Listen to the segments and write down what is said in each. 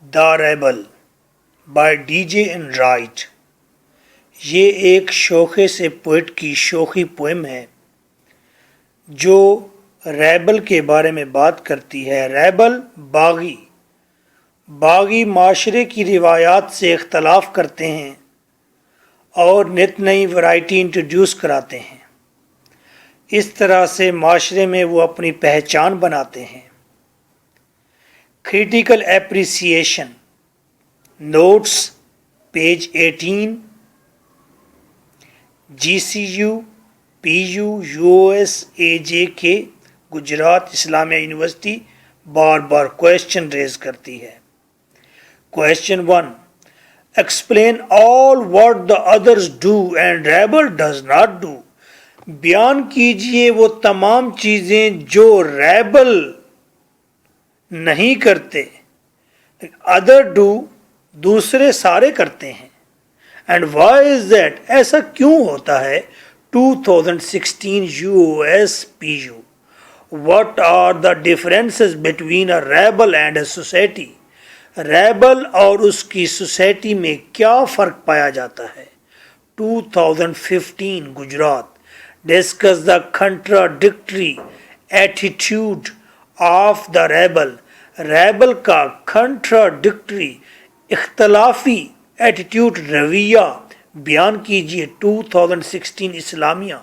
The rebel by D J and right. یہ ایک شوخے سے پوئٹ کی شوخی پوئم ہے جو ریبل کے بارے میں بات کرتی ہے. ریبل باغی معاشرے کی روایات سے اختلاف کرتے ہیں اور نت نئی ورائٹی انٹروڈیوس کراتے ہیں. اس طرح سے معاشرے میں وہ اپنی پہچان بناتے ہیں. Critical appreciation notes page 18 GCU PU USAJK Gujrat Islamia university بار بار کوشچن ریز کرتی ہے. Question 1. Explain all what the others do and rebel does not do. بیان کیجئے وہ تمام چیزیں جو ریبل نہیں کرتے. ادر ڈو دوسرے سارے کرتے ہیں. اینڈ وائی از دیٹ ایسا کیوں ہوتا ہے. 2016 USPU. What are the differences between a rebel and a society? Rebel اور اس کی سوسائٹی میں کیا فرق پایا جاتا ہے. 2015 Gujarat. Discuss the contradictory attitude of the rebel. Rebel کا contradictory اختلافی ایٹیٹیوڈ رویہ بیان کیجیے. 2016 اسلامیہ.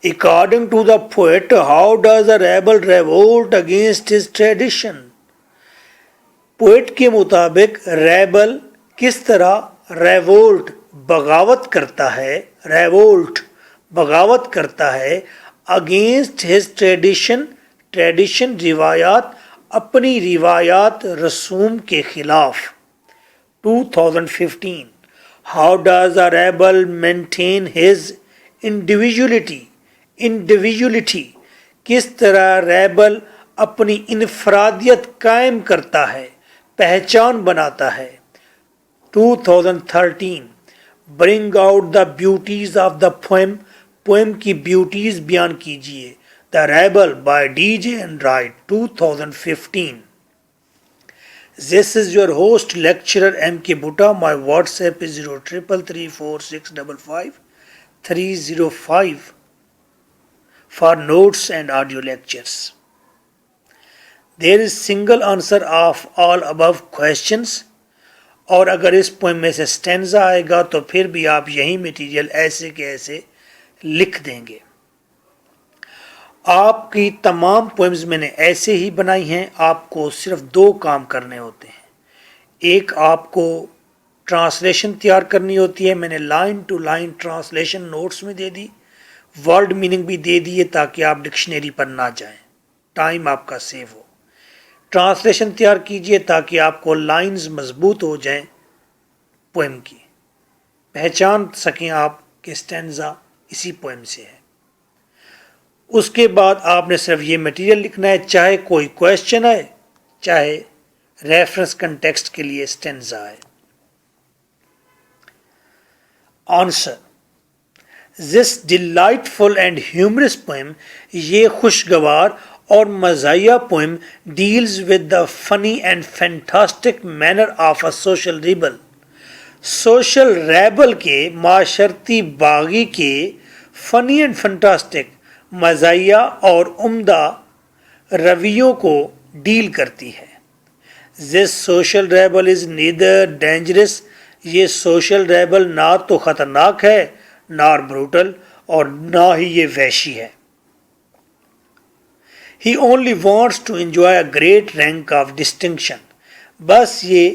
According to the poet, how does a rebel revolt against his tradition? Poet کے مطابق ریبل کس طرح ریوولٹ بغاوت کرتا ہے اگینسٹ ہز ٹریڈیشن روایات اپنی روایات رسوم کے خلاف. 2015 how does a rebel maintain his individuality کس طرح ریبل اپنی انفرادیت قائم کرتا ہے پہچان بناتا ہے. 2013 bring out the beauties of the poem کی بیوٹیز بیان کیجیے. The rebel by D J Enright. 2015. This is your host lecturer M.K. Bhutta. My WhatsApp is 0334655 for notes and audio lectures. There is single answer of all above questions. اور اگر اس poem میں سے stanza آئے گا تو پھر بھی آپ یہی میٹیریل ایسے کے ایسے لکھ دیں گے. آپ کی تمام پوئمز میں نے ایسے ہی بنائی ہیں. آپ کو صرف 2 کام کرنے ہوتے ہیں. ایک آپ کو ٹرانسلیشن تیار کرنی ہوتی ہے. میں نے line to line translation notes میں دے دی. ورڈ میننگ بھی دے دیے تاکہ آپ ڈکشنری پر نہ جائیں. ٹائم آپ کا سیو ہو. ٹرانسلیشن تیار کیجئے تاکہ آپ کو لائنز مضبوط ہو جائیں. پوئم کی پہچان سکیں آپ کہ سٹینزا اسی پوئم سے ہے. اس کے بعد آپ نے صرف یہ مٹیریل لکھنا ہے, چاہے کوئی کویشچن آئے چاہے ریفرنس کنٹیکسٹ کے لیے سٹینزا آئے. Answer. This delightful and humorous poem, یہ خوشگوار اور مزاحیہ poem deals with the funny and fantastic manner of a social rebel. Social rebel کے معاشرتی باغی کے فنی اینڈ فنٹاسٹک مزاحیہ اور عمدہ رویوں کو ڈیل کرتی ہے. This social rebel is neither dangerous. یہ سوشل ریبل نہ تو خطرناک ہے نہ بروٹل اور نہ ہی یہ وحشی ہے. He only wants to enjoy a great rank of distinction. بس یہ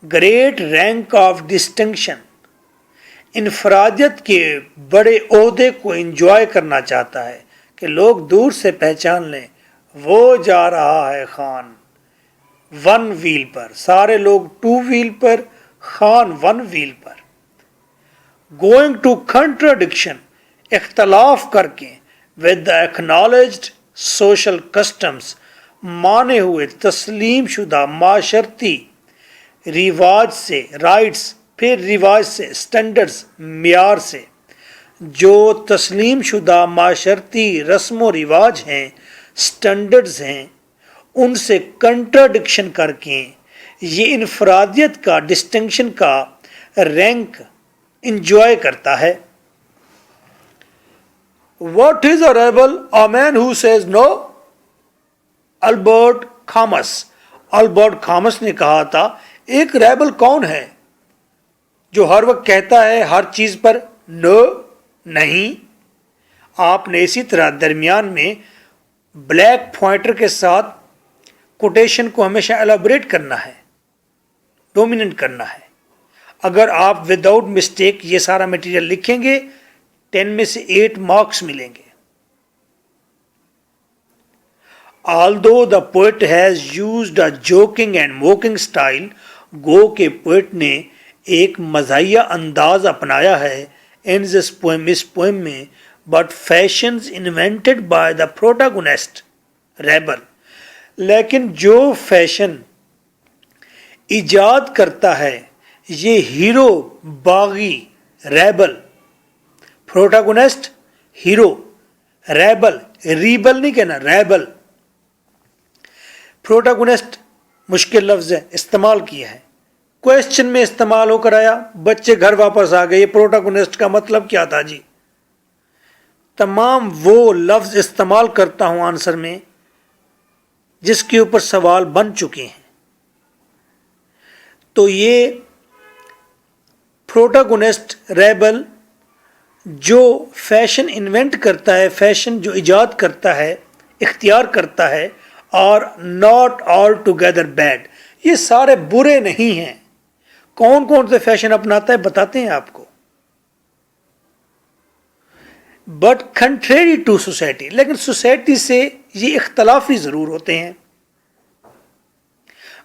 گریٹ رینک آف ڈسٹنکشن انفرادیت کے بڑے عہدے کو انجوائے کرنا چاہتا ہے کہ لوگ دور سے پہچان لیں وہ جا رہا ہے خان 1 ویل پر. سارے لوگ 2 ویل پر, خان 1 ویل پر. گوئنگ ٹو کنٹراڈکشن اختلاف کر کے with the acknowledged social customs مانے ہوئے تسلیم شدہ معاشرتی رواج سے, رائٹس پھر رواج سے, سٹینڈرز معیار سے, جو تسلیم شدہ معاشرتی رسم و رواج ہیں, سٹینڈرز ہیں, ان سے کنٹراڈکشن کر کے یہ انفرادیت کا ڈسٹنکشن کا رینک انجوائے کرتا ہے. What is a rebel? A man who says no. Albert comes. Albert comes نے کہا تھا ایک ریبل کون ہے جو ہر وقت کہتا ہے ہر چیز پر نو نہیں. آپ نے اسی طرح درمیان میں بلیک پوائنٹر کے ساتھ کوٹیشن کو ہمیشہ ایلیبریٹ کرنا ہے, ڈومیننٹ کرنا ہے. اگر آپ وداؤٹ مسٹیک یہ سارا مٹیریل لکھیں گے 10 میں سے 8 مارکس ملیں گے. Although the poet has used a joking and mocking style, گو کہ پوئٹ نے ایک مزاحیہ انداز اپنایا ہے in this poem, اس پوئم میں, but fashions invented by the protagonist rebel, لیکن جو فیشن ایجاد کرتا ہے یہ ہیرو باغی ریبل, پروٹاگونسٹ ہیرو, ریبل ریبل نہیں کہنا ریبل. پروٹاگونسٹ مشکل لفظ ہے, استعمال کیا ہے, کویسچن میں استعمال ہو کر آیا, بچے گھر واپس آ گئے. یہ پروٹاگونسٹ کا مطلب کیا تھا جی؟ تمام وہ لفظ استعمال کرتا ہوں آنسر میں جس کے اوپر سوال بن چکے ہیں. تو یہ پروٹاگونسٹ ریبل جو فیشن انوینٹ کرتا ہے, فیشن جو ایجاد کرتا ہے, اختیار کرتا ہے, اور ناٹ آل ٹوگیدر بیڈ, یہ سارے برے نہیں ہیں. کون کون سے فیشن اپناتا ہے بتاتے ہیں آپ کو. بٹ کنٹریری ٹو سوسائٹی, لیکن سوسائٹی سے یہ اختلافی ضرور ہوتے ہیں.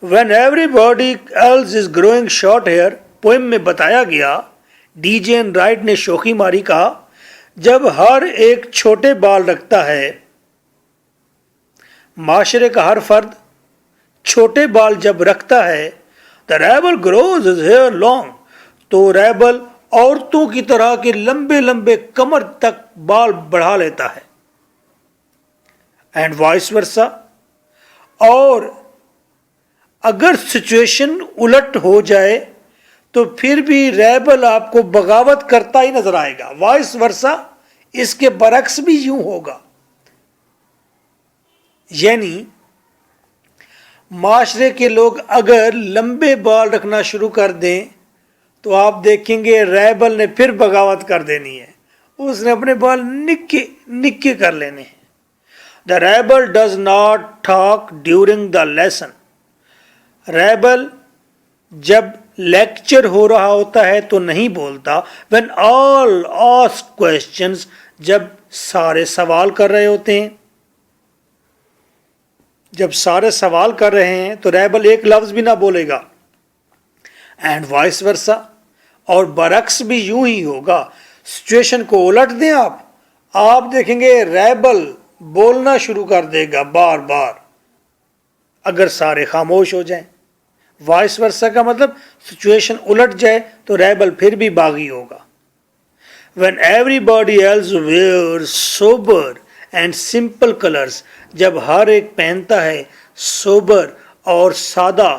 When everybody else is growing short hair, poem میں بتایا گیا, ڈی جے این رائٹ نے شوخی ماری کہا, جب ہر ایک چھوٹے بال رکھتا ہے, معاشرے کا ہر فرد چھوٹے بال جب رکھتا ہے, the rebel grows his hair long, تو ریبل عورتوں کی طرح کے لمبے لمبے کمر تک بال بڑھا لیتا ہے. اینڈ وائس ورسا, اور اگر سچویشن الٹ ہو جائے تو پھر بھی ریبل آپ کو بغاوت کرتا ہی نظر آئے گا. وائس ورسا, اس کے برعکس بھی یوں ہوگا. یعنی معاشرے کے لوگ اگر لمبے بال رکھنا شروع کر دیں تو آپ دیکھیں گے ریبل نے پھر بغاوت کر دینی ہے, اس نے اپنے بال نکے کر لینے ہیں. The rebel does not talk during the lesson. Rebel جب لیکچر ہو رہا ہوتا ہے تو نہیں بولتا. when all ask questions, جب سارے سوال کر رہے ہوتے ہیں. جب سارے سوال کر رہے ہیں تو ریبل ایک لفظ بھی نہ بولے گا. اینڈ وائس ورسا, اور برعکس بھی یوں ہی ہوگا. سچویشن کو الٹ دیں آپ دیکھیں گے ریبل بولنا شروع کر دے گا بار بار اگر سارے خاموش ہو جائیں. وائس ورسا کا مطلب سچویشن الٹ جائے تو ریبل پھر بھی باغی ہوگا. when everybody else wears sober and simple colors, جب ہر ایک پہنتا ہے سوبر اور سادہ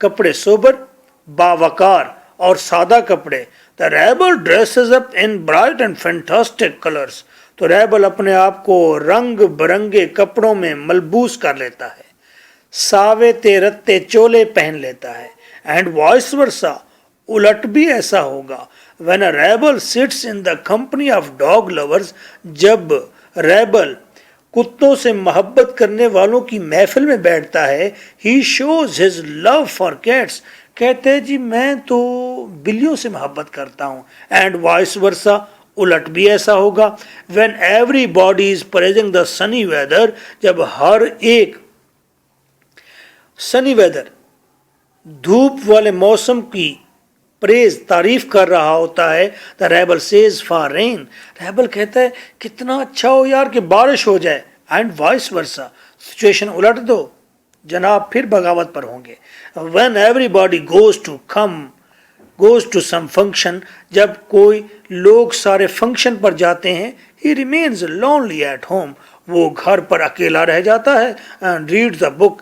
کپڑے, سوبر باوقار اور سادہ کپڑے. the rebel dresses up in bright and fantastic colors, تو ریبل اپنے آپ کو رنگ برنگے کپڑوں میں ملبوس کر لیتا ہے, ساوے رتے چولے پہن لیتا ہے. اینڈ وائس ورسا, الٹ بھی ایسا ہوگا. when a rebel sits in the company of dog lovers, جب ریبل کتوں سے محبت کرنے والوں کی محفل میں بیٹھتا ہے, he shows his love for cats, کہتے جی میں تو بلیوں سے محبت کرتا ہوں. اینڈ وائس ورسا, الٹ بھی ایسا ہوگا. when everybody is praising the sunny weather, جب ہر ایک سنی ویدر دھوپ والے موسم کی پریز تعریف کر رہا ہوتا ہے, the rebel says for rain, rebel کہتا ہے کتنا اچھا ہو یار کہ بارش ہو جائے. اینڈ وائس ورسا, سچویشن الٹ دو جناب پھر بغاوت پر ہوں گے. when everybody goes to some function, جب کوئی لوگ سارے فنکشن پر جاتے ہیں, he remains lonely at home, وہ گھر پر اکیلا رہ جاتا ہے. and reads the book,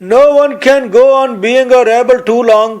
No one can go on being a rebel too long,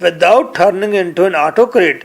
without turning into an autocrat,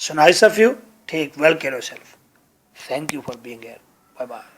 So nice of you. Take well care of yourself. Thank you for being here. Bye bye.